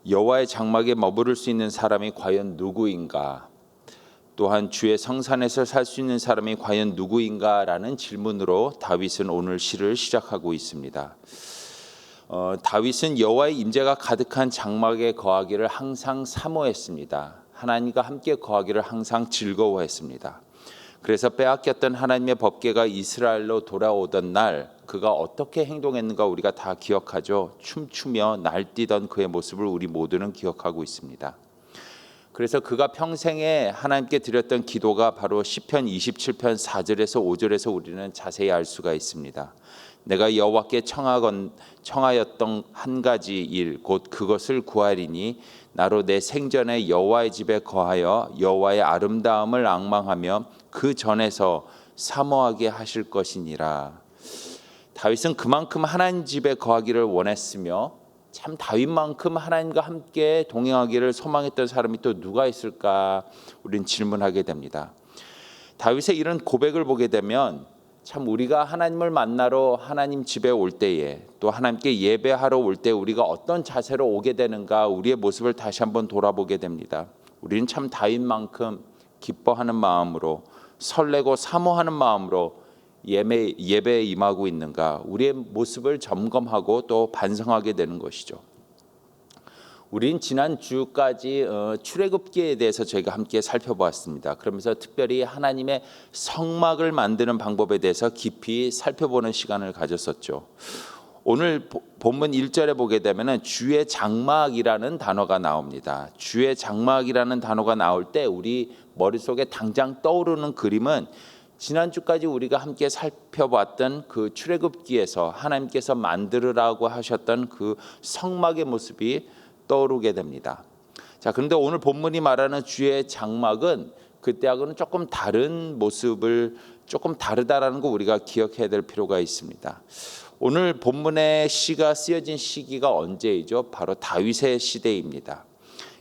여호와의 장막에 머무를 수 있는 사람이 과연 누구인가? 또한 주의 성산에서 살 수 있는 사람이 과연 누구인가라는 질문으로 다윗은 오늘 시를 시작하고 있습니다. 다윗은 여호와의 임재가 가득한 장막에 거하기를 항상 사모했습니다. 하나님과 함께 거하기를 항상 즐거워했습니다. 그래서 빼앗겼던 하나님의 법궤가 이스라엘로 돌아오던 날 그가 어떻게 행동했는가 우리가 다 기억하죠. 춤추며 날뛰던 그의 모습을 우리 모두는 기억하고 있습니다. 그래서 그가 평생에 하나님께 드렸던 기도가 바로 시편 27편 4절에서 5절에서 우리는 자세히 알 수가 있습니다. 내가 여호와께 청하였던 한 가지 일 곧 그것을 구하리니 나로 내 생전에 여호와의 집에 거하여 여호와의 아름다움을 앙망하며 그 전에서 사모하게 하실 것이니라. 다윗은 그만큼 하나님 집에 거하기를 원했으며 참 다윗만큼 하나님과 함께 동행하기를 소망했던 사람이 또 누가 있을까 우리는 질문하게 됩니다. 다윗의 이런 고백을 보게 되면 참 우리가 하나님을 만나러 하나님 집에 올 때에 또 하나님께 예배하러 올 때 우리가 어떤 자세로 오게 되는가 우리의 모습을 다시 한번 돌아보게 됩니다. 우리는 참 다윗만큼 기뻐하는 마음으로 설레고 사모하는 마음으로 예배에 임하고 있는가 우리의 모습을 점검하고 또 반성하게 되는 것이죠. 우린 지난 주까지 출애굽기에 대해서 저희가 함께 살펴보았습니다. 그러면서 특별히 하나님의 성막을 만드는 방법에 대해서 깊이 살펴보는 시간을 가졌었죠. 오늘 본문 1절에 보게 되면 주의 장막이라는 단어가 나옵니다. 주의 장막이라는 단어가 나올 때 우리 머릿속에 당장 떠오르는 그림은 지난주까지 우리가 함께 살펴봤던 그 출애굽기에서 하나님께서 만들으라고 하셨던 그 성막의 모습이 떠오르게 됩니다. 자, 그런데 오늘 본문이 말하는 주의 장막은 그때하고는 조금 다른 모습을 조금 다르다라는 거 우리가 기억해야 될 필요가 있습니다. 오늘 본문의 시가 쓰여진 시기가 언제이죠? 바로 다윗의 시대입니다.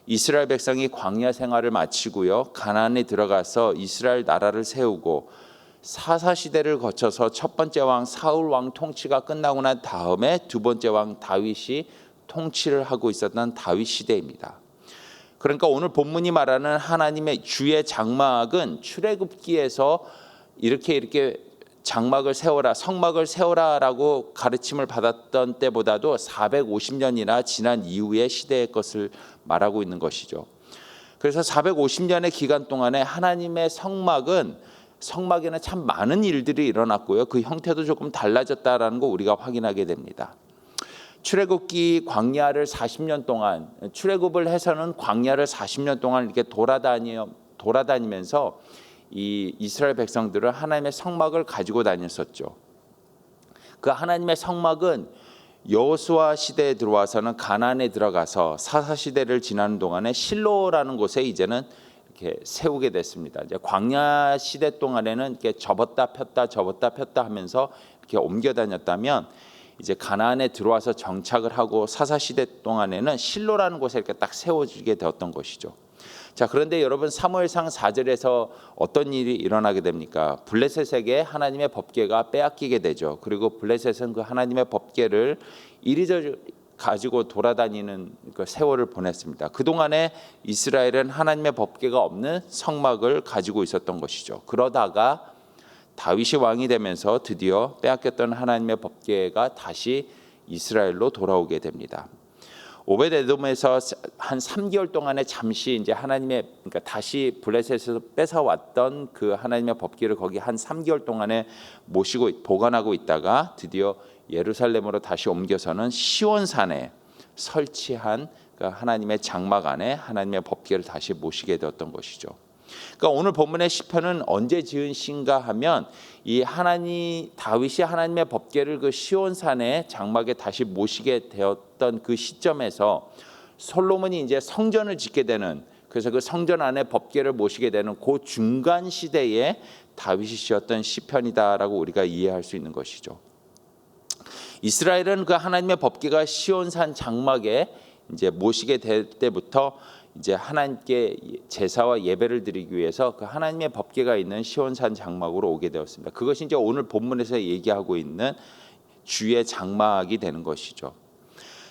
이스라엘 백성이 광야 생활을 마치고요 가나안에 들어가서 이스라엘 나라를 세우고 사사 시대를 거쳐서 첫 번째 왕 사울 왕 통치가 끝나고 난 다음에 두 번째 왕 다윗이 통치를 하고 있었던 다윗 시대입니다. 그러니까 오늘 본문이 말하는 하나님의 주의 장막은 출애굽기에서 이렇게 장막을 세워라 성막을 세워라라고 가르침을 받았던 때보다도 450년이나 지난 이후의 시대의 것을 말하고 있는 것이죠. 그래서 450년의 기간 동안에 하나님의 성막에는 참 많은 일들이 일어났고요. 그 형태도 조금 달라졌다라는 거 우리가 확인하게 됩니다. 출애굽기 광야를 40년 동안 출애굽을 해서는 광야를 40년 동안 이렇게 돌아다니면서 이 이스라엘 백성들은 하나님의 성막을 가지고 다녔었죠. 그 하나님의 성막은 여호수아 시대에 들어와서는 가나안에 들어가서 사사 시대를 지나는 동안에 실로라는 곳에 이제는 이렇게 세우게 됐습니다. 이제 광야 시대 동안에는 이렇게 접었다 폈다 하면서 이렇게 옮겨 다녔다면 이제 가나안에 들어와서 정착을 하고 사사 시대 동안에는 실로라는 곳에 이렇게 딱 세워지게 되었던 것이죠. 자, 그런데 여러분 사무엘상 4절에서 어떤 일이 일어나게 됩니까? 블레셋에게 하나님의 법궤가 빼앗기게 되죠. 그리고 블레셋은 그 하나님의 법궤를 이리저리 가지고 돌아다니는 그 세월을 보냈습니다. 그동안에 이스라엘은 하나님의 법궤가 없는 성막을 가지고 있었던 것이죠. 그러다가 다윗이 왕이 되면서 드디어 빼앗겼던 하나님의 법궤가 다시 이스라엘로 돌아오게 됩니다. 오벳에돔에서 한 3개월 동안에 잠시 이제 그러니까 다시 블레셋에서 뺏어왔던 그 하나님의 법궤를 거기 한 3개월 동안에 모시고 보관하고 있다가 드디어 예루살렘으로 다시 옮겨서는 시온산에 설치한 그 하나님의 장막 안에 하나님의 법궤를 다시 모시게 되었던 것이죠. 그러니까 오늘 본문의 시편은 언제 지은 시인가 하면 이 다윗이 하나님의 법궤를 그 시온산의 장막에 다시 모시게 되었던 그 시점에서 솔로몬이 이제 성전을 짓게 되는 그래서 그 성전 안에 법궤를 모시게 되는 그 중간 시대에 다윗이 지었던 시편이다라고 우리가 이해할 수 있는 것이죠. 이스라엘은 그 하나님의 법궤가 시온산 장막에 이제 모시게 될 때부터 이제 하나님께 제사와 예배를 드리기 위해서 그 하나님의 법궤가 있는 시온산 장막으로 오게 되었습니다. 그것이 이제 오늘 본문에서 얘기하고 있는 주의 장막이 되는 것이죠.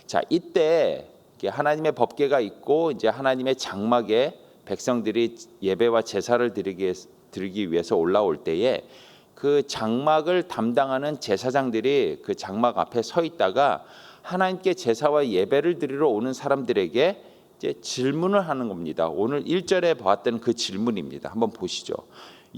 자, 이때 하나님의 법궤가 있고 이제 하나님의 장막에 백성들이 예배와 제사를 드리기 위해서 올라올 때에 그 장막을 담당하는 제사장들이 그 장막 앞에 서 있다가 하나님께 제사와 예배를 드리러 오는 사람들에게 이제 질문을 하는 겁니다. 오늘 1절에 보았던 그 질문입니다. 한번 보시죠.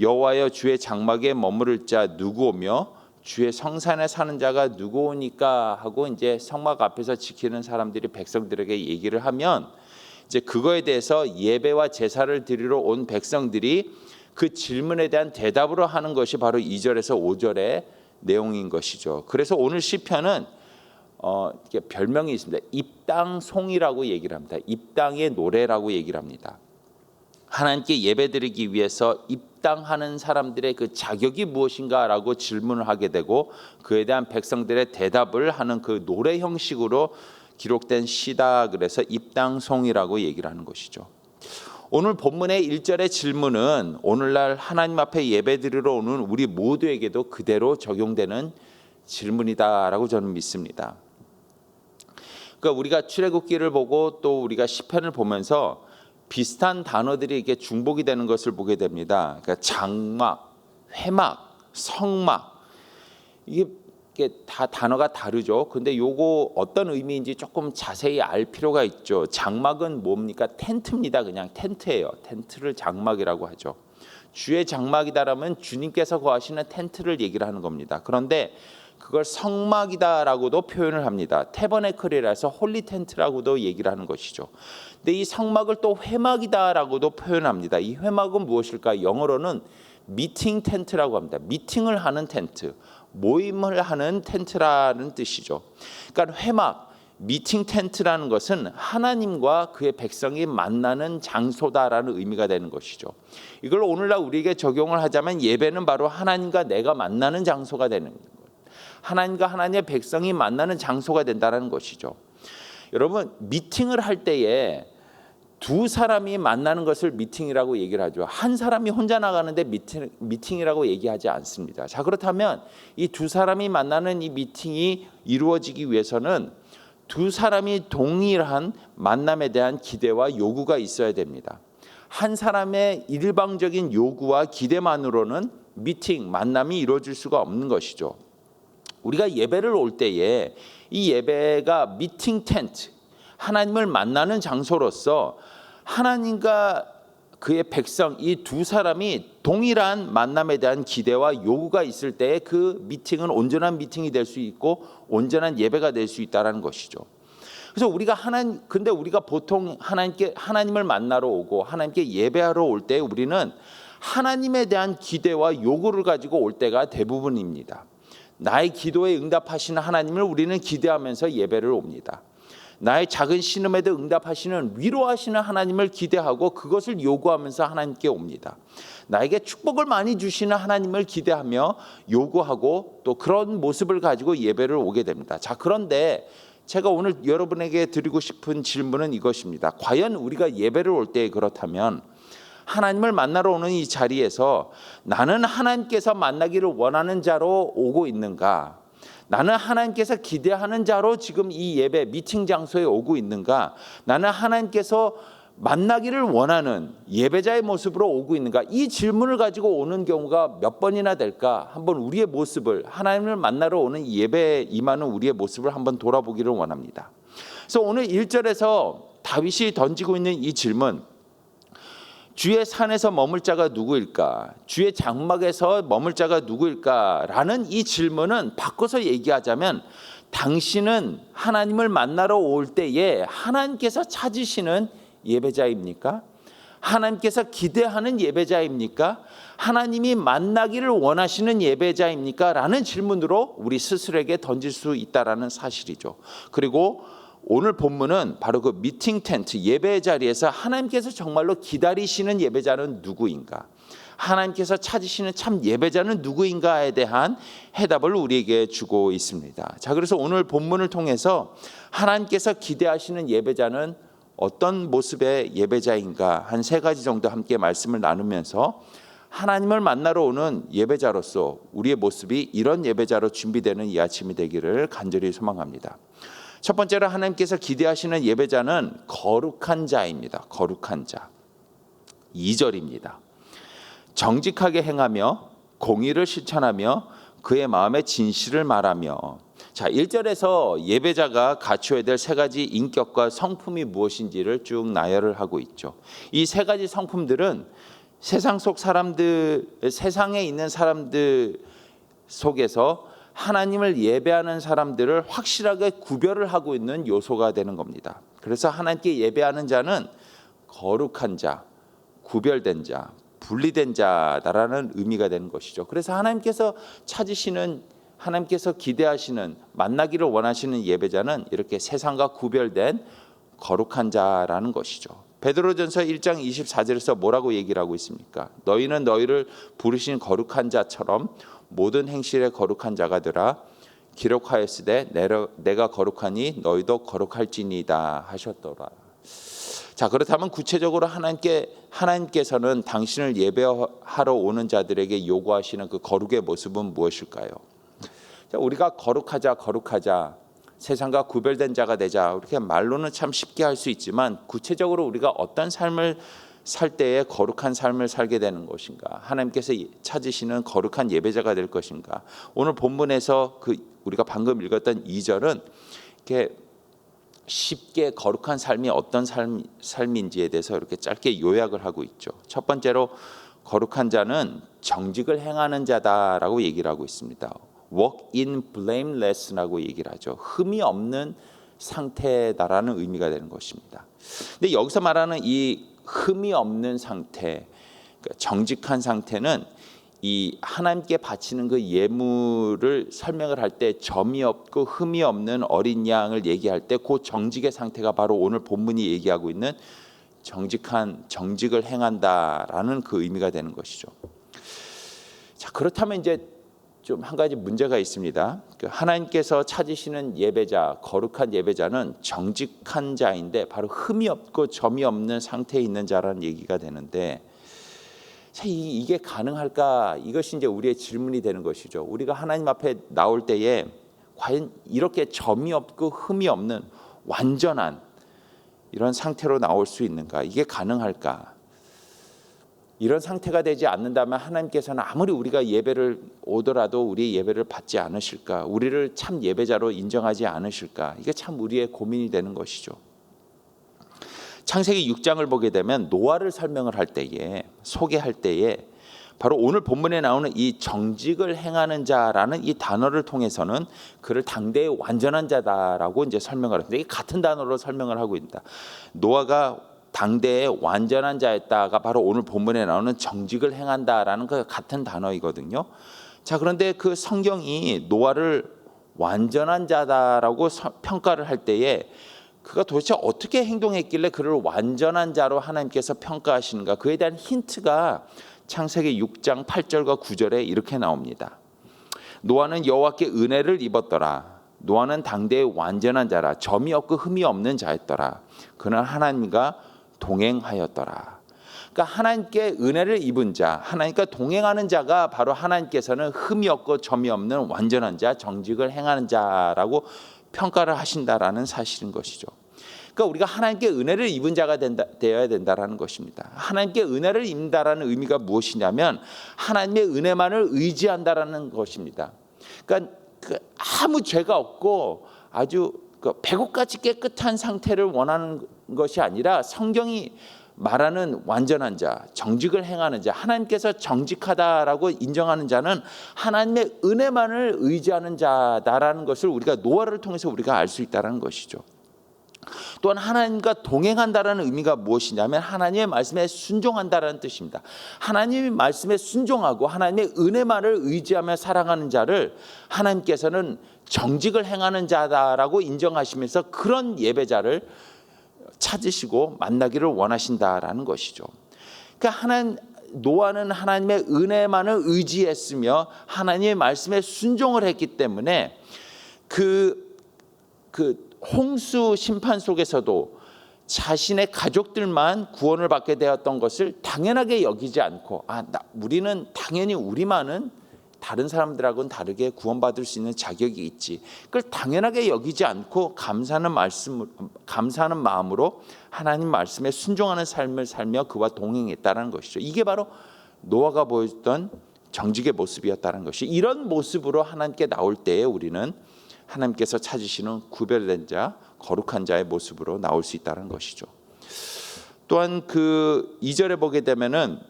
여호와여, 주의 장막에 머무를 자 누구오며 주의 성산에 사는 자가 누구오니까 하고 이제 성막 앞에서 지키는 사람들이 백성들에게 얘기를 하면 이제 그거에 대해서 예배와 제사를 드리러 온 백성들이 그 질문에 대한 대답으로 하는 것이 바로 2절에서 5절의 내용인 것이죠. 그래서 오늘 시편은 이게 별명이 있습니다. 입당송이라고 얘기를 합니다. 입당의 노래라고 얘기를 합니다. 하나님께 예배드리기 위해서 입당하는 사람들의 그 자격이 무엇인가라고 질문을 하게 되고 그에 대한 백성들의 대답을 하는 그 노래 형식으로 기록된 시다. 그래서 입당송이라고 얘기를 하는 것이죠. 오늘 본문의 1절의 질문은 오늘날 하나님 앞에 예배드리러 오는 우리 모두에게도 그대로 적용되는 질문이다라고 저는 믿습니다. 그러니까 우리가 출애굽기를 보고 또 우리가 시편을 보면서 비슷한 단어들이 이렇게 중복이 되는 것을 보게 됩니다. 그러니까 장막, 회막, 성막 이게 다 단어가 다르죠. 근데 요거 어떤 의미인지 조금 자세히 알 필요가 있죠. 장막은 뭡니까? 텐트입니다. 그냥 텐트예요. 텐트를 장막이라고 하죠. 주의 장막이다라면 주님께서 거하시는 텐트를 얘기를 하는 겁니다. 그런데 그걸 성막이다라고도 표현을 합니다. 태버네클이라서 홀리 텐트라고도 얘기를 하는 것이죠. 근데 이 성막을 또 회막이다라고도 표현합니다. 이 회막은 무엇일까? 영어로는 미팅 텐트라고 합니다. 미팅을 하는 텐트, 모임을 하는 텐트라는 뜻이죠. 그러니까 회막, 미팅 텐트라는 것은 하나님과 그의 백성이 만나는 장소다라는 의미가 되는 것이죠. 이걸 오늘날 우리에게 적용을 하자면 예배는 바로 하나님과 내가 만나는 장소가 되는 거예요. 하나님과 하나님의 백성이 만나는 장소가 된다는 것이죠. 여러분, 미팅을 할 때에 두 사람이 만나는 것을 미팅이라고 얘기를 하죠. 한 사람이 혼자 나가는데 미팅이라고 얘기하지 않습니다. 자, 그렇다면 이 두 사람이 만나는 이 미팅이 이루어지기 위해서는 두 사람이 동일한 만남에 대한 기대와 요구가 있어야 됩니다. 한 사람의 일방적인 요구와 기대만으로는 미팅, 만남이 이루어질 수가 없는 것이죠. 우리가 예배를 올 때에 이 예배가 미팅 텐트, 하나님을 만나는 장소로서 하나님과 그의 백성 이 두 사람이 동일한 만남에 대한 기대와 요구가 있을 때에 그 미팅은 온전한 미팅이 될 수 있고 온전한 예배가 될 수 있다는 것이죠. 그래서 근데 우리가 보통 하나님을 만나러 오고 하나님께 예배하러 올 때 우리는 하나님에 대한 기대와 요구를 가지고 올 때가 대부분입니다. 나의 기도에 응답하시는 하나님을 우리는 기대하면서 예배를 옵니다. 나의 작은 신음에도 응답하시는 위로하시는 하나님을 기대하고 그것을 요구하면서 하나님께 옵니다. 나에게 축복을 많이 주시는 하나님을 기대하며 요구하고 또 그런 모습을 가지고 예배를 오게 됩니다. 자, 그런데 제가 오늘 여러분에게 드리고 싶은 질문은 이것입니다. 과연 우리가 예배를 올 때 그렇다면 하나님을 만나러 오는 이 자리에서 나는 하나님께서 만나기를 원하는 자로 오고 있는가? 나는 하나님께서 기대하는 자로 지금 이 예배 미팅 장소에 오고 있는가? 나는 하나님께서 만나기를 원하는 예배자의 모습으로 오고 있는가? 이 질문을 가지고 오는 경우가 몇 번이나 될까? 한번 우리의 모습을 하나님을 만나러 오는 예배에 임하는 우리의 모습을 한번 돌아보기를 원합니다. 그래서 오늘 1절에서 다윗이 던지고 있는 이 질문, 주의 산에서 머물 자가 누구일까? 주의 장막에서 머물 자가 누구일까? 라는 이 질문은 바꿔서 얘기하자면 당신은 하나님을 만나러 올 때에 하나님께서 찾으시는 예배자입니까? 하나님께서 기대하는 예배자입니까? 하나님이 만나기를 원하시는 예배자입니까? 라는 질문으로 우리 스스로에게 던질 수 있다는 사실이죠. 그리고 오늘 본문은 바로 그 미팅 텐트 예배 자리에서 하나님께서 정말로 기다리시는 예배자는 누구인가? 하나님께서 찾으시는 참 예배자는 누구인가에 대한 해답을 우리에게 주고 있습니다. 자, 그래서 오늘 본문을 통해서 하나님께서 기대하시는 예배자는 어떤 모습의 예배자인가 한 세 가지 정도 함께 말씀을 나누면서 하나님을 만나러 오는 예배자로서 우리의 모습이 이런 예배자로 준비되는 이 아침이 되기를 간절히 소망합니다. 첫 번째로 하나님께서 기대하시는 예배자는 거룩한 자입니다. 거룩한 자. 2절입니다. 정직하게 행하며 공의를 실천하며 그의 마음의 진실을 말하며. 자, 1절에서 예배자가 갖추어야 될 세 가지 인격과 성품이 무엇인지를 쭉 나열을 하고 있죠. 이 세 가지 성품들은 세상에 있는 사람들 속에서 하나님을 예배하는 사람들을 확실하게 구별을 하고 있는 요소가 되는 겁니다. 그래서 하나님께 예배하는 자는 거룩한 자, 구별된 자, 분리된 자다라는 의미가 되는 것이죠. 그래서 하나님께서 찾으시는, 하나님께서 기대하시는, 만나기를 원하시는 예배자는 이렇게 세상과 구별된 거룩한 자라는 것이죠. 베드로전서 1장 24절에서 뭐라고 얘기를 하고 있습니까? 너희는 너희를 부르신 거룩한 자처럼 모든 행실에 거룩한 자가 되라. 기록하였으되 내가 거룩하니 너희도 거룩할지니이다 하셨더라. 자, 그렇다면 구체적으로 하나님께서는 당신을 예배하러 오는 자들에게 요구하시는 그 거룩의 모습은 무엇일까요? 자, 우리가 거룩하자, 세상과 구별된 자가 되자, 이렇게 말로는 참 쉽게 할 수 있지만 구체적으로 우리가 어떤 삶을 살 때에 거룩한 삶을 살게 되는 것인가? 하나님께서 찾으시는 거룩한 예배자가 될 것인가? 오늘 본문에서 우리가 방금 읽었던 2절은 이렇게 쉽게 거룩한 삶이 어떤 삶인지에 대해서 이렇게 짧게 요약을 하고 있죠. 첫 번째로 거룩한 자는 정직을 행하는 자다라고 얘기를 하고 있습니다. walk in blameless라고 얘기를 하죠. 흠이 없는 상태다라는 의미가 되는 것입니다. 근데 여기서 말하는 이 흠이 없는 상태, 정직한 상태는 이 하나님께 바치는 그 예물을 설명을 할 때 점이 없고 흠이 없는 어린 양을 얘기할 때 그 정직의 상태가 바로 오늘 본문이 얘기하고 있는 정직을 행한다라는 그 의미가 되는 것이죠. 자, 그렇다면 이제 좀 한 가지 문제가 있습니다. 하나님께서 찾으시는 예배자, 거룩한 예배자는 정직한 자인데 바로 흠이 없고 점이 없는 상태에 있는 자라는 얘기가 되는데, 자, 이게 가능할까? 이것이 이제 우리의 질문이 되는 것이죠. 우리가 하나님 앞에 나올 때에 과연 이렇게 점이 없고 흠이 없는 완전한 이런 상태로 나올 수 있는가? 이게 가능할까? 이런 상태가 되지 않는다면 하나님께서는 아무리 우리가 예배를 오더라도 우리의 예배를 받지 않으실까? 우리를 참 예배자로 인정하지 않으실까? 이게 참 우리의 고민이 되는 것이죠. 창세기 6장을 보게 되면 노아를 설명을 할 때에, 소개할 때에 바로 오늘 본문에 나오는 이 정직을 행하는 자라는 이 단어를 통해서는 그를 당대의 완전한 자다라고 이제 설명을 하는데, 이게 같은 단어로 설명을 하고 있다. 노아가 당대의 완전한 자였다가 바로 오늘 본문에 나오는 정직을 행한다라는 그 같은 단어이거든요. 자, 그런데 그 성경이 노아를 완전한 자다라고 평가를 할 때에 그가 도대체 어떻게 행동했길래 그를 완전한 자로 하나님께서 평가하시는가? 그에 대한 힌트가 창세기 6장 8절과 9절에 이렇게 나옵니다. 노아는 여호와께 은혜를 입었더라. 노아는 당대의 완전한 자라. 점이 없고 흠이 없는 자였더라. 그는 하나님과 동행하였더라. 그러니까 하나님께 은혜를 입은 자, 하나님과 동행하는 자가 바로 하나님께서는 흠이 없고 점이 없는 완전한 자, 정직을 행하는 자라고 평가를 하신다라는 사실인 것이죠. 그러니까 우리가 하나님께 은혜를 입은 자가 되어야 된다라는 것입니다. 하나님께 은혜를 입는다라는 의미가 무엇이냐면 하나님의 은혜만을 의지한다라는 것입니다. 그러니까 아무 죄가 없고 아주 백옥같이 깨끗한 상태를 원하는 것이 아니라 성경이 말하는 완전한 자, 정직을 행하는 자, 하나님께서 정직하다라고 인정하는 자는 하나님의 은혜만을 의지하는 자다라는 것을 우리가 노아를 통해서 우리가 알 수 있다는 것이죠. 또한 하나님과 동행한다라는 의미가 무엇이냐면 하나님의 말씀에 순종한다라는 뜻입니다. 하나님의 말씀에 순종하고 하나님의 은혜만을 의지하며 살아가는 자를 하나님께서는 정직을 행하는 자다라고 인정하시면서 그런 예배자를 찾으시고 만나기를 원하신다라는 것이죠. 그러니까 노아는 하나님의 은혜만을 의지했으며 하나님의 말씀에 순종을 했기 때문에 그 홍수 심판 속에서도 자신의 가족들만 구원을 받게 되었던 것을 당연하게 여기지 않고 우리는 당연히 우리만은 다른 사람들하고는 다르게 구원받을 수 있는 자격이 있지. 그걸 당연하게 여기지 않고 감사하는 마음으로 하나님 말씀에 순종하는 삶을 살며 그와 동행했다는 것이죠. 이게 바로 노아가 보였던 정직의 모습이었다는 것이, 이런 모습으로 하나님께 나올 때에 우리는 하나님께서 찾으시는 구별된 자, 거룩한 자의 모습으로 나올 수 있다는 것이죠. 또한 그 2절에 보게 되면은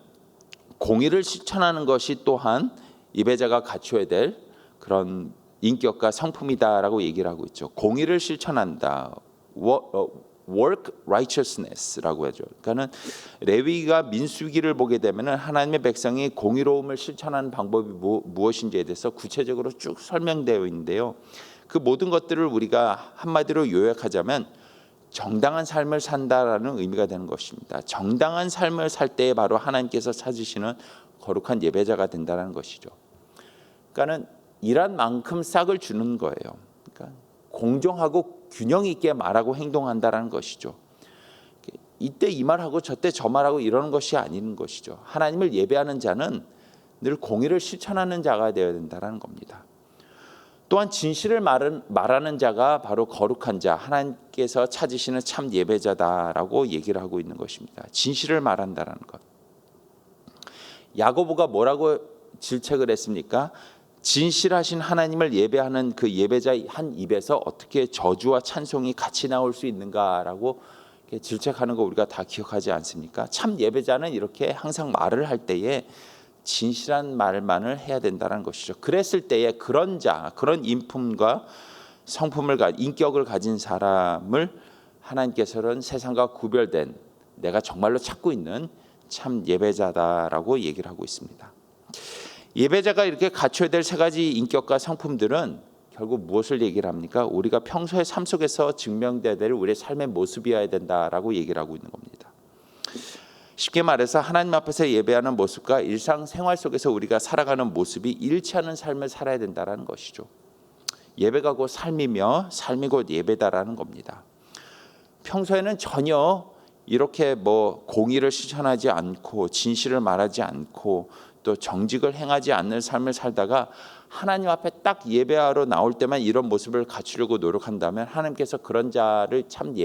공의를 실천하는 것이 또한 예배자가 갖춰야 될 그런 인격과 성품이다라고 얘기를 하고 있죠. 공의를 실천한다. work righteousness라고 하죠. 그러니까는 레위기가 민수기를 보게 되면은 하나님의 백성이 공의로움을 실천하는 방법이 무엇인지에 대해서 구체적으로 쭉 설명되어 있는데요. 그 모든 것들을 우리가 한마디로 요약하자면 정당한 삶을 산다라는 의미가 되는 것입니다. 정당한 삶을 살 때에 바로 하나님께서 찾으시는 거룩한 예배자가 된다는 것이죠. 그러니까는 일한 만큼 싹을 주는 거예요. 그러니까 공정하고 균형 있게 말하고 행동한다라는 것이죠. 이때 이 말하고 저때 저 말하고 이러는 것이 아닌 것이죠. 하나님을 예배하는 자는 늘 공의를 실천하는 자가 되어야 된다는 겁니다. 또한 진실을 말하는 자가 바로 거룩한 자, 하나님께서 찾으시는 참 예배자다라고 얘기를 하고 있는 것입니다. 진실을 말한다는 것. 야고보가 뭐라고 질책을 했습니까? 진실하신 하나님을 예배하는 그 예배자 한 입에서 어떻게 저주와 찬송이 같이 나올 수 있는가라고 질책하는 거 우리가 다 기억하지 않습니까? 참 예배자는 이렇게 항상 말을 할 때에 진실한 말만을 해야 된다는 것이죠. 그랬을 때에 그런 자, 그런 인품과 성품을 인격을 가진 사람을 하나님께서는 세상과 구별된 내가 정말로 찾고 있는 참 예배자다라고 얘기를 하고 있습니다. 예배자가 이렇게 갖춰야 될 세 가지 인격과 성품들은 결국 무엇을 얘기를 합니까? 우리가 평소의 삶 속에서 증명돼야 될 우리의 삶의 모습이어야 된다라고 얘기를 하고 있는 겁니다. 쉽게 말해서 하나님 앞에서 예배하는 모습과 일상생활 속에서 우리가 살아가는 모습이 일치하는 삶을 살아야 된다는 것이죠. 예배가 곧 삶이며 삶이 곧 예배다라는 겁니다. 평소에는 전혀 이렇게 공의를 실천하지 않고 진실을 말하지 않고 또 정직을 행하지 않는 삶을 살다가 하나님 앞에 딱 예배하러 나올 때만 이런 모습을 갖추려고 노력한다면 하나님께서 그런 자를 참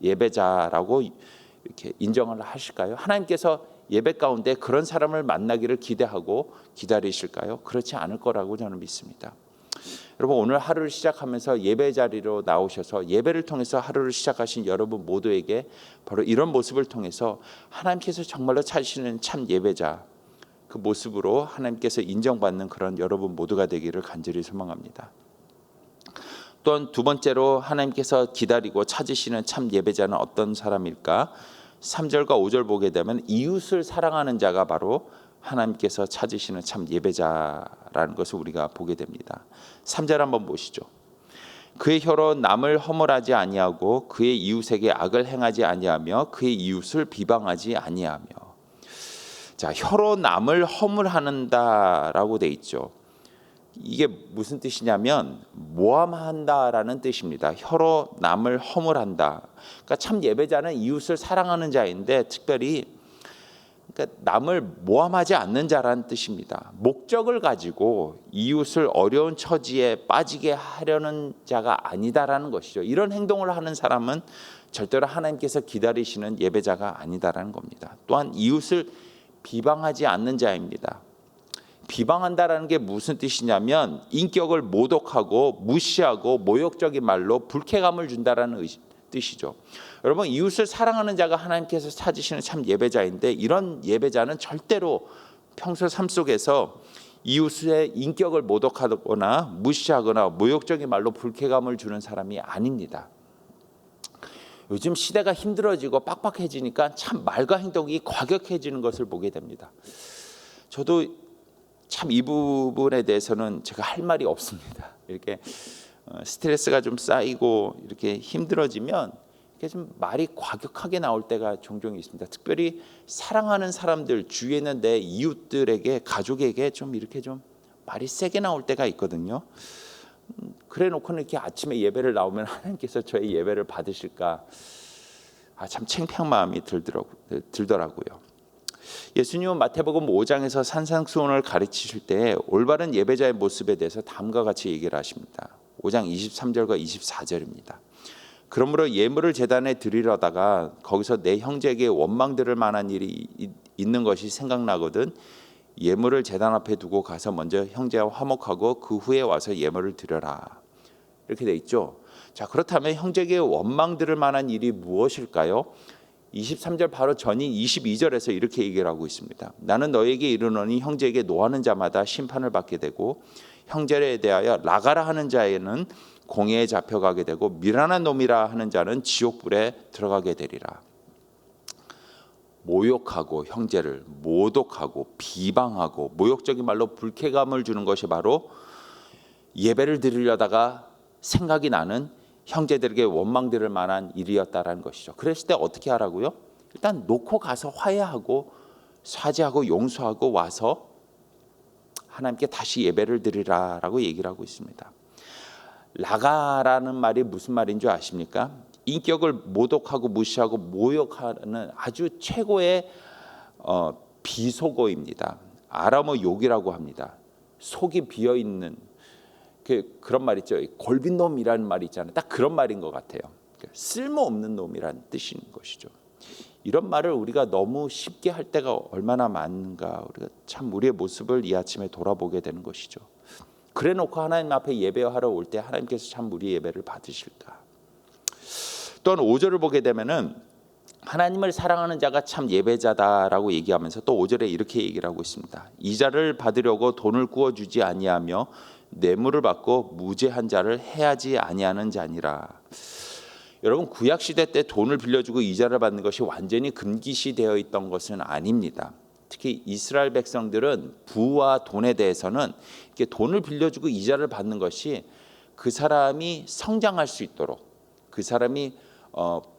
예배자라고 이렇게 인정을 하실까요? 하나님께서 예배 가운데 그런 사람을 만나기를 기대하고 기다리실까요? 그렇지 않을 거라고 저는 믿습니다. 여러분, 오늘 하루를 시작하면서 예배 자리로 나오셔서 예배를 통해서 하루를 시작하신 여러분 모두에게 바로 이런 모습을 통해서 하나님께서 정말로 찾으시는 참 예배자, 그 모습으로 하나님께서 인정받는 그런 여러분 모두가 되기를 간절히 소망합니다. 또한 두 번째로 하나님께서 기다리고 찾으시는 참 예배자는 어떤 사람일까? 3절과 5절 보게 되면 이웃을 사랑하는 자가 바로 하나님께서 찾으시는 참 예배자라는 것을 우리가 보게 됩니다. 3절 한번 보시죠. 그의 혀로 남을 허물하지 아니하고 그의 이웃에게 악을 행하지 아니하며 그의 이웃을 비방하지 아니하며. 자, 혀로 남을 허물한다라고 돼 있죠. 이게 무슨 뜻이냐면 모함한다라는 뜻입니다. 혀로 남을 허물한다. 그러니까 참 예배자는 이웃을 사랑하는 자인데 특별히 그러니까 남을 모함하지 않는 자라는 뜻입니다. 목적을 가지고 이웃을 어려운 처지에 빠지게 하려는 자가 아니다라는 것이죠. 이런 행동을 하는 사람은 절대로 하나님께서 기다리시는 예배자가 아니다라는 겁니다. 또한 이웃을 비방하지 않는 자입니다. 비방한다라는 게 무슨 뜻이냐면 인격을 모독하고 무시하고 모욕적인 말로 불쾌감을 준다라는 뜻이죠. 여러분, 이웃을 사랑하는 자가 하나님께서 찾으시는 참 예배자인데 이런 예배자는 절대로 평소 삶 속에서 이웃의 인격을 모독하거나 무시하거나 모욕적인 말로 불쾌감을 주는 사람이 아닙니다. 요즘 시대가 힘들어지고 빡빡해지니까 참 말과 행동이 과격해지는 것을 보게 됩니다. 저도 참 이 부분에 대해서는 제가 할 말이 없습니다. 이렇게 스트레스가 좀 쌓이고 이렇게 힘들어지면 이렇게 좀 말이 과격하게 나올 때가 종종 있습니다. 특별히 사랑하는 사람들 주위에 있는 내 이웃들에게 가족에게 좀 이렇게 좀 말이 세게 나올 때가 있거든요. 그래놓고는 이렇게 아침에 예배를 나오면 하나님께서 저의 예배를 받으실까? 참 창피한 마음이 들더라고요. 예수님은 마태복음 5장에서 산상수훈을 가르치실 때 올바른 예배자의 모습에 대해서 다음과 같이 얘기를 하십니다. 5장 23절과 24절입니다. 그러므로 예물을 제단에 드리려다가 거기서 내 형제에게 원망 들을 만한 일이 있는 것이 생각나거든 예물을 제단 앞에 두고 가서 먼저 형제와 화목하고 그 후에 와서 예물을 드려라. 이렇게 돼 있죠. 자, 그렇다면 형제에게 원망 들을 만한 일이 무엇일까요? 23절 바로 전인 22절에서 이렇게 얘기를 하고 있습니다. 나는 너에게 이르노니 형제에게 노하는 자마다 심판을 받게 되고 형제에 대하여 나가라 하는 자에는 공회에 잡혀가게 되고 미련한 놈이라 하는 자는 지옥불에 들어가게 되리라. 모욕하고 형제를 모독하고 비방하고 모욕적인 말로 불쾌감을 주는 것이 바로 예배를 드리려다가 생각이 나는 형제들에게 원망 들을 만한 일이었다라는 것이죠. 그랬을 때 어떻게 하라고요? 일단 놓고 가서 화해하고 사죄하고 용서하고 와서 하나님께 다시 예배를 드리라라고 얘기를 하고 있습니다. 라가라는 말이 무슨 말인 줄 아십니까? 인격을 모독하고 무시하고 모욕하는 아주 최고의 비속어입니다. 아람어 욕이라고 합니다. 속이 비어있는 그런 말 있죠. 골빈놈이라는 말이 있잖아요. 딱 그런 말인 것 같아요. 쓸모없는 놈이라는 뜻인 것이죠. 이런 말을 우리가 너무 쉽게 할 때가 얼마나 많은가. 우리가 참 우리의 모습을 이 아침에 돌아보게 되는 것이죠. 그래놓고 하나님 앞에 예배하러 올 때 하나님께서 참 우리 예배를 받으실까. 또한 5절을 보게 되면은 하나님을 사랑하는 자가 참 예배자다라고 얘기하면서 또 5절에 이렇게 얘기를 하고 있습니다. 이자를 받으려고 돈을 구워주지 아니하며 뇌물을 받고 무죄한 자를 해하지 아니하는 자니라. 여러분 구약 시대 때 돈을 빌려주고 이자를 받는 것이 완전히 금기시되어 있던 것은 아닙니다. 특히 이스라엘 백성들은 부와 돈에 대해서는 이렇게 돈을 빌려주고 이자를 받는 것이 그 사람이 성장할 수 있도록 그 사람이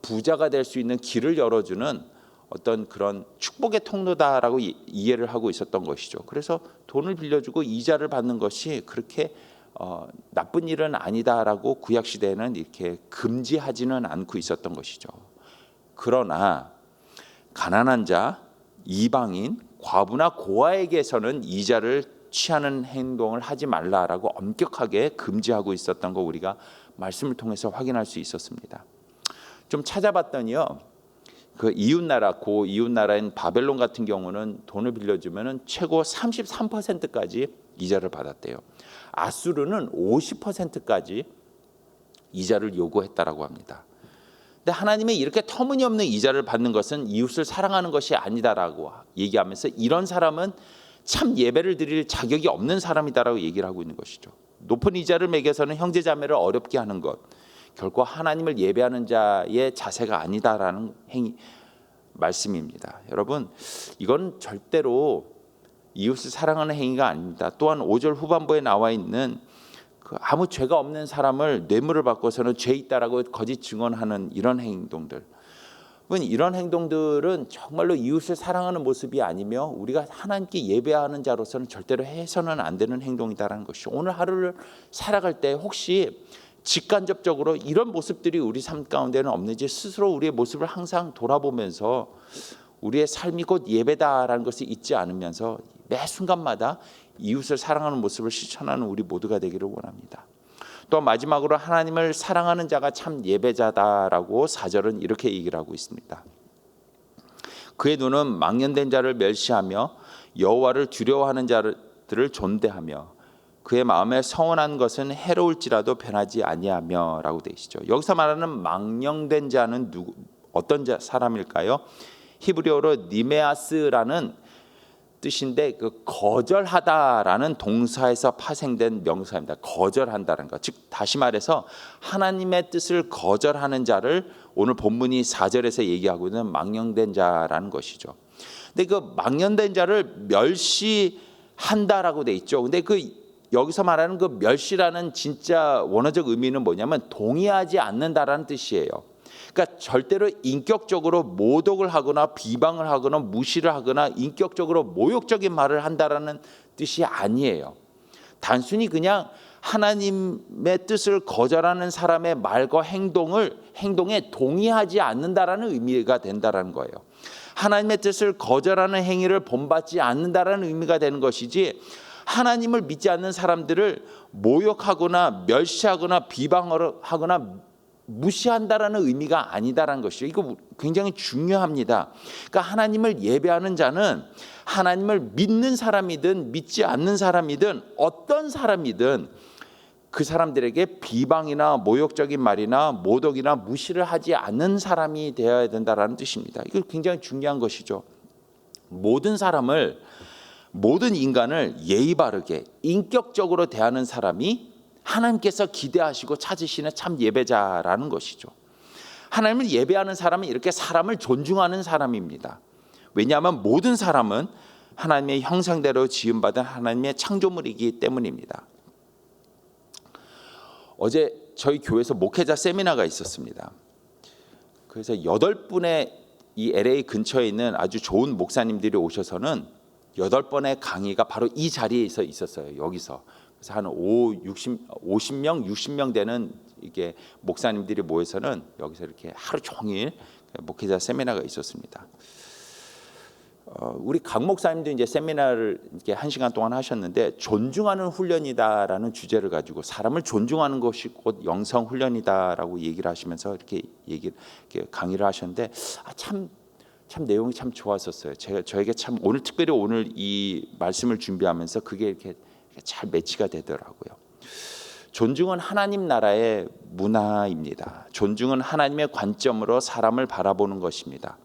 부자가 될 수 있는 길을 열어주는 어떤 그런 축복의 통로다라고 이해를 하고 있었던 것이죠. 그래서 돈을 빌려주고 이자를 받는 것이 그렇게 나쁜 일은 아니다라고 구약 시대에는 이렇게 금지하지는 않고 있었던 것이죠. 그러나 가난한 자, 이방인, 과부나 고아에게서는 이자를 취하는 행동을 하지 말라라고 엄격하게 금지하고 있었던 거 우리가 말씀을 통해서 확인할 수 있었습니다. 좀 찾아봤더니요. 그 이웃나라 고 이웃나라인 바벨론 같은 경우는 돈을 빌려주면은 최고 33%까지 이자를 받았대요. 아수르는 50%까지 이자를 요구했다라고 합니다. 근데 하나님이 이렇게 터무니없는 이자를 받는 것은 이웃을 사랑하는 것이 아니다라고 얘기하면서 이런 사람은 참 예배를 드릴 자격이 없는 사람이다라고 얘기를 하고 있는 것이죠. 높은 이자를 매겨서는 형제자매를 어렵게 하는 것, 결코 하나님을 예배하는 자의 자세가 아니다라는 말씀입니다. 여러분, 이건 절대로 이웃을 사랑하는 행위가 아닙니다. 또한 5절 후반부에 나와 있는 그 아무 죄가 없는 사람을 뇌물을 받고서는 죄 있다라고 거짓 증언하는 이런 행동들, 이런 행동들은 정말로 이웃을 사랑하는 모습이 아니며 우리가 하나님께 예배하는 자로서는 절대로 해서는 안 되는 행동이다라는 것이죠. 오늘 하루를 살아갈 때 혹시 직간접적으로 이런 모습들이 우리 삶 가운데는 없는지 스스로 우리의 모습을 항상 돌아보면서 우리의 삶이 곧 예배다라는 것을 잊지 않으면서 매 순간마다 이웃을 사랑하는 모습을 실천하는 우리 모두가 되기를 원합니다. 또 마지막으로 하나님을 사랑하는 자가 참 예배자다라고 4절은 이렇게 얘기를 하고 있습니다. 그의 눈은 망령된 자를 멸시하며 여호와를 두려워하는 자들을 존대하며 그의 마음에 서운한 것은 해로울지라도 변하지 아니하며라고 되어 있죠. 여기서 말하는 망령된 자는 어떤 사람일까요? 히브리어로 니메아스라는 뜻인데 그 거절하다라는 동사에서 파생된 명사입니다. 거절한다는 것. 즉 다시 말해서 하나님의 뜻을 거절하는 자를 오늘 본문이 4절에서 얘기하고 있는 망령된 자라는 것이죠. 근데 그 망령된 자를 멸시한다라고 돼 있죠. 근데 여기서 말하는 그 멸시라는 진짜 원어적 의미는 뭐냐면 동의하지 않는다라는 뜻이에요. 그러니까 절대로 인격적으로 모독을 하거나 비방을 하거나 무시를 하거나 인격적으로 모욕적인 말을 한다라는 뜻이 아니에요. 단순히 그냥 하나님의 뜻을 거절하는 사람의 말과 행동에 동의하지 않는다라는 의미가 된다라는 거예요. 하나님의 뜻을 거절하는 행위를 본받지 않는다라는 의미가 되는 것이지, 하나님을 믿지 않는 사람들을 모욕하거나 멸시하거나 비방하거나 무시한다라는 의미가 아니다라는 것이죠. 이거 굉장히 중요합니다. 그러니까 하나님을 예배하는 자는 하나님을 믿는 사람이든 믿지 않는 사람이든 어떤 사람이든 그 사람들에게 비방이나 모욕적인 말이나 모독이나 무시를 하지 않는 사람이 되어야 된다라는 뜻입니다. 이거 굉장히 중요한 것이죠. 모든 인간을 예의 바르게 인격적으로 대하는 사람이 하나님께서 기대하시고 찾으시는 참 예배자라는 것이죠. 하나님을 예배하는 사람은 이렇게 사람을 존중하는 사람입니다. 왜냐하면 모든 사람은 하나님의 형상대로 지음받은 하나님의 창조물이기 때문입니다. 어제 저희 교회에서 목회자 세미나가 있었습니다. 그래서 8분의 이 LA 근처에 있는 아주 좋은 목사님들이 오셔서는 8번의 강의가 바로 이 자리에서 있었어요. 여기서. 그래서 한 50명, 60명 되는 이게 목사님들이 모여서는 여기서 이렇게 하루 종일 목회자 세미나가 있었습니다. 우리 강 목사님도 이제 세미나를 이렇게 1시간 동안 하셨는데, 존중하는 훈련이다라는 주제를 가지고 사람을 존중하는 것이 곧 영성 훈련이다라고 얘기를 하시면서 이렇게 강의를 하셨는데, 참 내용이 참 좋았었어요. 저에게 참 특별히 오늘 이 말씀을 준비하면서 그게 이렇게 잘 매치가 되더라고요. 존중은 하나님 나라의 문화입니다. 존중은 하나님의 관점으로 사람을 바라보는 것입니다.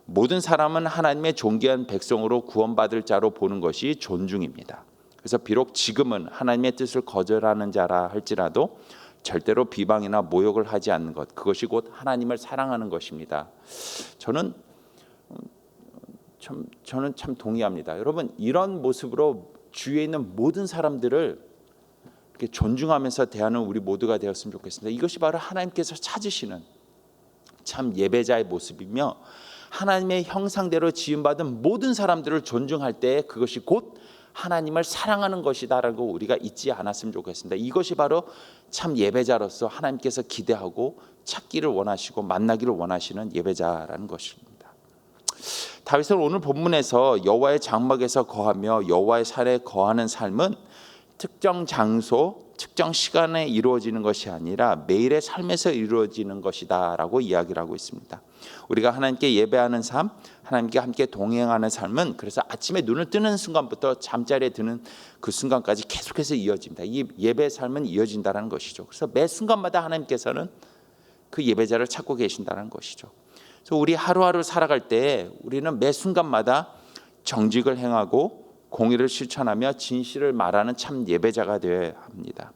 모든 사람은 하나님의 존귀한 백성으로 구원받을 자로 보는 것이 존중입니다. 그래서 비록 지금은 하나님의 뜻을 거절하는 자라 할지라도 절대로 비방이나 모욕을 하지 않는 것, 그것이 곧 하나님을 사랑하는 것입니다. 저는 참 동의합니다. 여러분, 이런 모습으로 주위에 있는 모든 사람들을 이렇게 존중하면서 대하는 우리 모두가 되었으면 좋겠습니다. 이것이 바로 하나님께서 찾으시는 참 예배자의 모습이며, 하나님의 형상대로 지음받은 모든 사람들을 존중할 때 그것이 곧 하나님을 사랑하는 것이다라고 우리가 잊지 않았으면 좋겠습니다. 이것이 바로 참 예배자로서 하나님께서 기대하고 찾기를 원하시고 만나기를 원하시는 예배자라는 것입니다. 다윗은 오늘 본문에서 여호와의 장막에서 거하며 여호와의 산에 거하는 삶은 특정 장소, 특정 시간에 이루어지는 것이 아니라 매일의 삶에서 이루어지는 것이다라고 이야기를 하고 있습니다. 우리가 하나님께 예배하는 삶, 하나님께 함께 동행하는 삶은 그래서 아침에 눈을 뜨는 순간부터 잠자리에 드는 그 순간까지 계속해서 이어집니다. 이 예배의 삶은 이어진다는 것이죠. 그래서 매 순간마다 하나님께서는 그 예배자를 찾고 계신다는 것이죠. 그래서 우리 하루하루 살아갈 때 우리는 매 순간마다 정직을 행하고 공의를 실천하며 진실을 말하는 참 예배자가 되어야 합니다.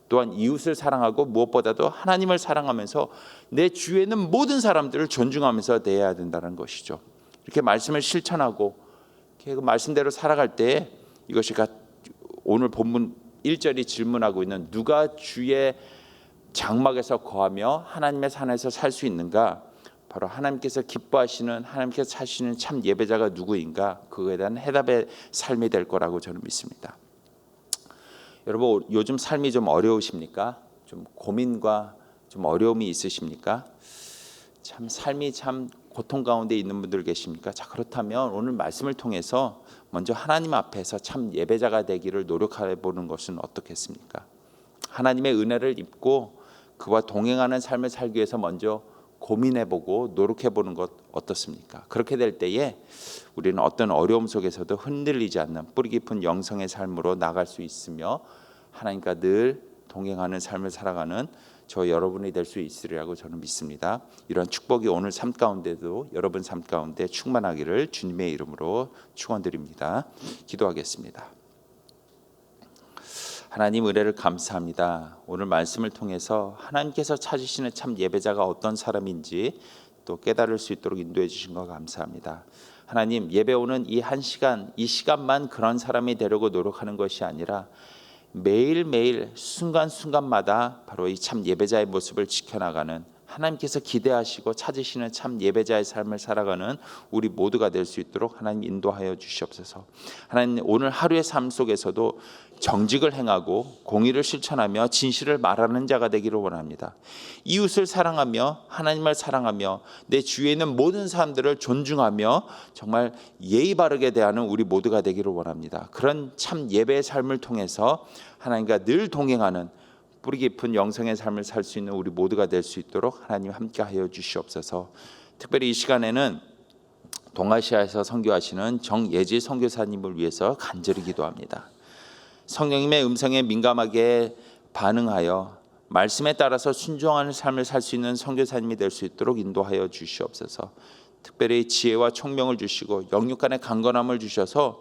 또한 이웃을 사랑하고 무엇보다도 하나님을 사랑하면서 내 주위에 있는 모든 사람들을 존중하면서 대해야 된다는 것이죠. 이렇게 말씀을 실천하고 그 말씀대로 살아갈 때 이것이 오늘 본문 1절이 질문하고 있는 누가 주의 장막에서 거하며 하나님의 산에서 살 수 있는가? 바로 하나님께서 기뻐하시는, 하나님께서 찾으시는 참 예배자가 누구인가? 그거에 대한 해답의 삶이 될 거라고 저는 믿습니다. 여러분, 요즘 삶이 좀 어려우십니까? 좀 고민과 좀 어려움이 있으십니까? 참 삶이 참 고통 가운데 있는 분들 계십니까? 자, 그렇다면 오늘 말씀을 통해서 먼저 하나님 앞에서 참 예배자가 되기를 노력해 보는 것은 어떻겠습니까? 하나님의 은혜를 입고 그와 동행하는 삶을 살기 위해서 먼저 고민해보고 노력해보는 것 어떻습니까? 그렇게 될 때에 우리는 어떤 어려움 속에서도 흔들리지 않는 뿌리 깊은 영성의 삶으로 나갈 수 있으며 하나님과 늘 동행하는 삶을 살아가는 저 여러분이 될 수 있으리라고 저는 믿습니다. 이런 축복이 오늘 삶 가운데도 여러분 삶 가운데 충만하기를 주님의 이름으로 축원드립니다. 기도하겠습니다. 하나님, 은혜를 감사합니다. 오늘 말씀을 통해서 하나님께서 찾으시는 참 예배자가 어떤 사람인지 또 깨달을 수 있도록 인도해 주신 것 감사합니다. 하나님, 예배 오는 이 한 시간, 이 시간만 그런 사람이 되려고 노력하는 것이 아니라 매일매일 순간순간마다 바로 이 참 예배자의 모습을 지켜나가는 하나님께서 기대하시고 찾으시는 참 예배자의 삶을 살아가는 우리 모두가 될 수 있도록 하나님 인도하여 주시옵소서. 하나님 오늘 하루의 삶 속에서도 정직을 행하고 공의를 실천하며 진실을 말하는 자가 되기를 원합니다. 이웃을 사랑하며 하나님을 사랑하며 내 주위에 있는 모든 사람들을 존중하며 정말 예의 바르게 대하는 우리 모두가 되기를 원합니다. 그런 참 예배의 삶을 통해서 하나님과 늘 동행하는 뿌리 깊은 영성의 삶을 살 수 있는 우리 모두가 될 수 있도록 하나님 함께하여 주시옵소서. 특별히 이 시간에는 동아시아에서 선교하시는 정예지 선교사님을 위해서 간절히 기도합니다. 성령님의 음성에 민감하게 반응하여 말씀에 따라서 순종하는 삶을 살 수 있는 선교사님이 될 수 있도록 인도하여 주시옵소서. 특별히 지혜와 총명을 주시고 영육 간의 강건함을 주셔서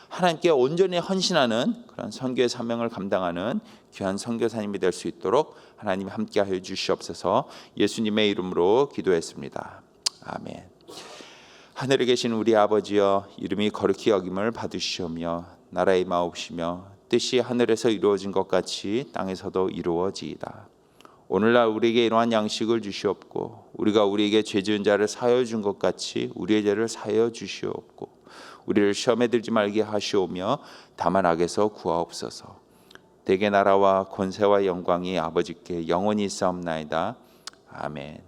하나님께 온전히 헌신하는 그런 선교의 사명을 감당하는 귀한 선교사님이 될 수 있도록 하나님 함께하여 주시옵소서. 예수님의 이름으로 기도했습니다. 아멘. 하늘에 계신 우리 아버지여, 이름이 거룩히 여김을 받으시오며 나라의 마옵시며 뜻이 하늘에서 이루어진 것 같이 땅에서도 이루어지이다. 오늘날 우리에게 이러한 양식을 주시옵고 우리가 우리에게 죄 지은 자를 사하여 준 것 같이 우리의 죄를 사하여 주시옵고 우리를 시험에 들지 말게 하시오며 다만 악에서 구하옵소서. 대개 나라와 권세와 영광이 아버지께 영원히 있사옵나이다. 아멘.